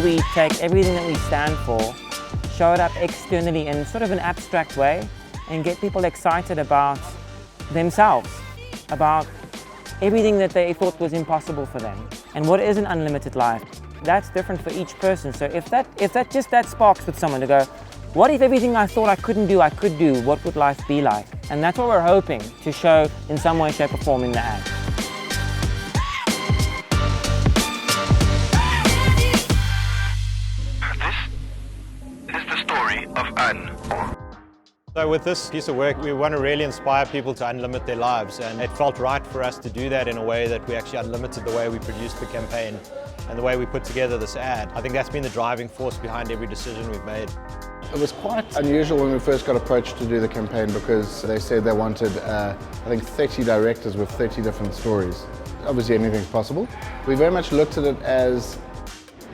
we take everything that we stand for, show it up externally in sort of an abstract way, and get people excited about themselves, about everything that they thought was impossible for them. And what is an unlimited life? That's different for each person. So if that sparks with someone to go, what if everything I thought I couldn't do, I could do? What would life be like? And that's what we're hoping to show in some way, shape or form in the ad. This is the story of Unlimit. So with this piece of work, we want to really inspire people to unlimit their lives, and it felt right for us to do that in a way that we actually unlimited the way we produced the campaign and the way we put together this ad. I think that's been the driving force behind every decision we've made. It was quite unusual when we first got approached to do the campaign because they said they wanted, I think, 30 directors with 30 different stories. Obviously anything's possible. We very much looked at it as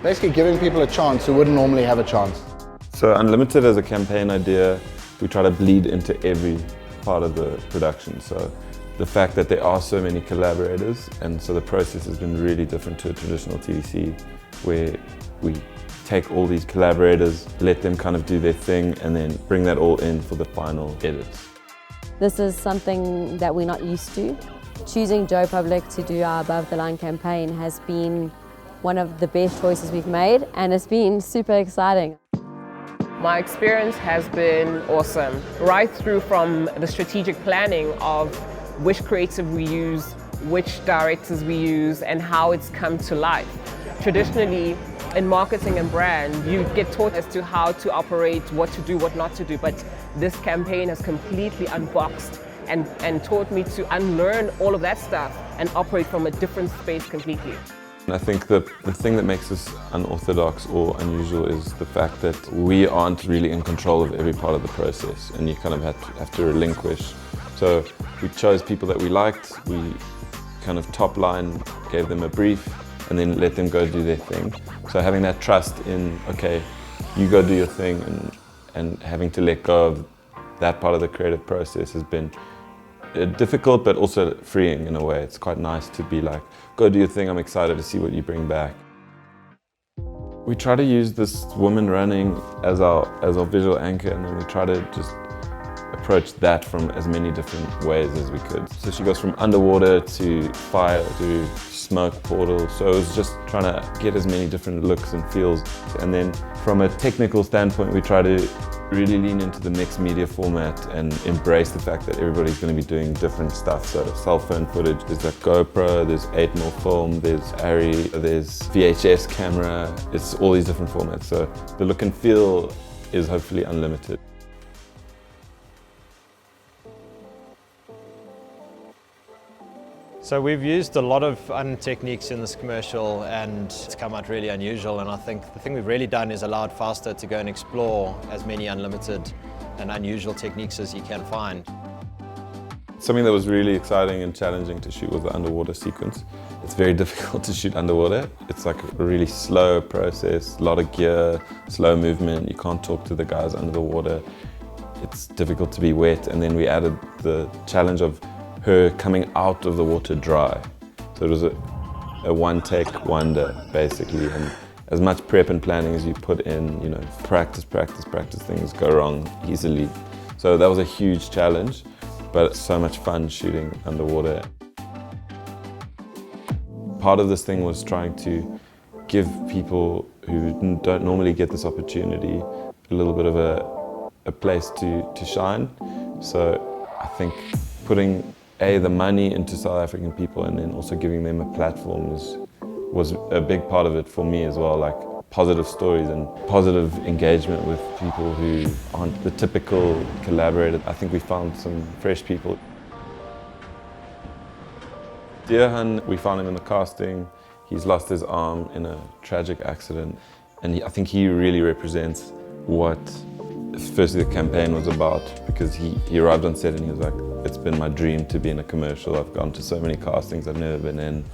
basically giving people a chance who wouldn't normally have a chance. So Unlimited as a campaign idea, we try to bleed into every part of the production. So the fact that there are so many collaborators, and so the process has been really different to a traditional TDC, where we take all these collaborators, let them kind of do their thing, and then bring that all in for the final edits. This is something that we're not used to. Choosing Joe Public to do our Above the Line campaign has been one of the best choices we've made, and it's been super exciting. My experience has been awesome, right through from the strategic planning of which creative we use, which directors we use, and how it's come to life. Traditionally, in marketing and brand, you get taught as to how to operate, what to do, what not to do, but this campaign has completely unboxed and taught me to unlearn all of that stuff and operate from a different space completely. I think the thing that makes us unorthodox or unusual is the fact that we aren't really in control of every part of the process, and you kind of have to relinquish. So we chose people that we liked, we kind of top line gave them a brief, and then let them go do their thing. So having that trust in, okay, you go do your thing, and having to let go of that part of the creative process has been difficult, but also freeing in a way. It's quite nice to be like, go do your thing, I'm excited to see what you bring back. We try to use this woman running as our visual anchor, and then we try to just approach that from as many different ways as we could. So she goes from underwater to fire to smoke portal, so it was just trying to get as many different looks and feels. And then from a technical standpoint, we try to really lean into the mixed media format and embrace the fact that everybody's going to be doing different stuff. So cell phone footage, there's that GoPro, there's 8mm film, there's ARRI, there's VHS camera, it's all these different formats. So the look and feel is hopefully unlimited. So we've used a lot of techniques in this commercial, and it's come out really unusual, and I think the thing we've really done is allowed Fausta to go and explore as many unlimited and unusual techniques as you can find. Something that was really exciting and challenging to shoot was the underwater sequence. It's very difficult to shoot underwater. It's like a really slow process, a lot of gear, slow movement. You can't talk to the guys under the water. It's difficult to be wet, and then we added the challenge of her coming out of the water dry. So it was a one-take wonder, basically, and as much prep and planning as you put in, you know, practice, things go wrong easily. So that was a huge challenge, but so much fun shooting underwater. Part of this thing was trying to give people who don't normally get this opportunity a little bit of a place to shine. So I think putting the money into South African people, and then also giving them a platform was a big part of it for me as well, like positive stories and positive engagement with people who aren't the typical collaborator. I think we found some fresh people. Deerhan, we found him in the casting. He's lost his arm in a tragic accident, and I think he really represents what firstly the campaign was about, because he arrived on set and he was like, it's been my dream to be in a commercial. I've gone to so many castings I've never been in.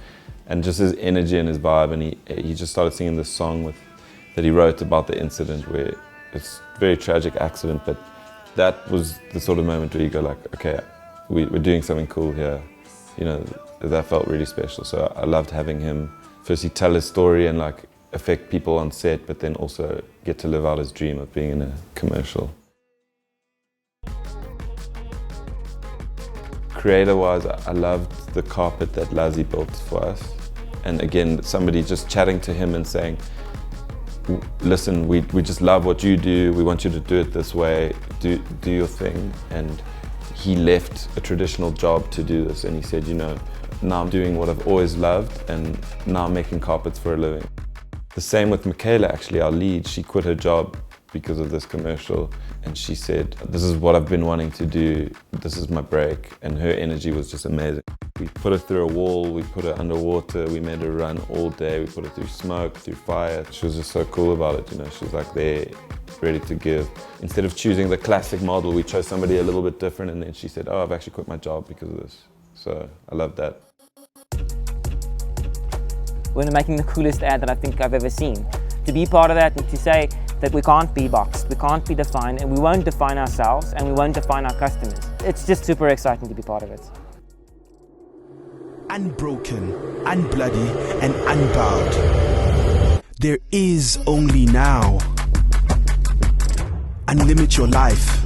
And just his energy and his vibe, and he just started singing this song that he wrote about the incident, where it's a very tragic accident, but that was the sort of moment where you go like, okay, we're doing something cool here. You know, that felt really special. So I loved having him firstly tell his story and like affect people on set, but then also get to live out his dream of being in a commercial. Creator-wise, I loved the carpet that Lazi built for us. And again, somebody just chatting to him and saying, listen, we just love what you do, we want you to do it this way, do your thing. And he left a traditional job to do this, and he said, you know, now I'm doing what I've always loved, and now I'm making carpets for a living. The same with Michaela, actually, our lead. She quit her job because of this commercial, and she said, this is what I've been wanting to do, this is my break, and her energy was just amazing. We put her through a wall, we put her underwater, we made her run all day, we put her through smoke, through fire. She was just so cool about it, you know, she was like there, ready to give. Instead of choosing the classic model, we chose somebody a little bit different, and then she said, oh, I've actually quit my job because of this. So I love that. We're making the coolest ad that I think I've ever seen. To be part of that and to say that we can't be boxed, we can't be defined, and we won't define ourselves, and we won't define our customers. It's just super exciting to be part of it. Unbroken, unbloody, and unbowed. There is only now. Unlimit your life.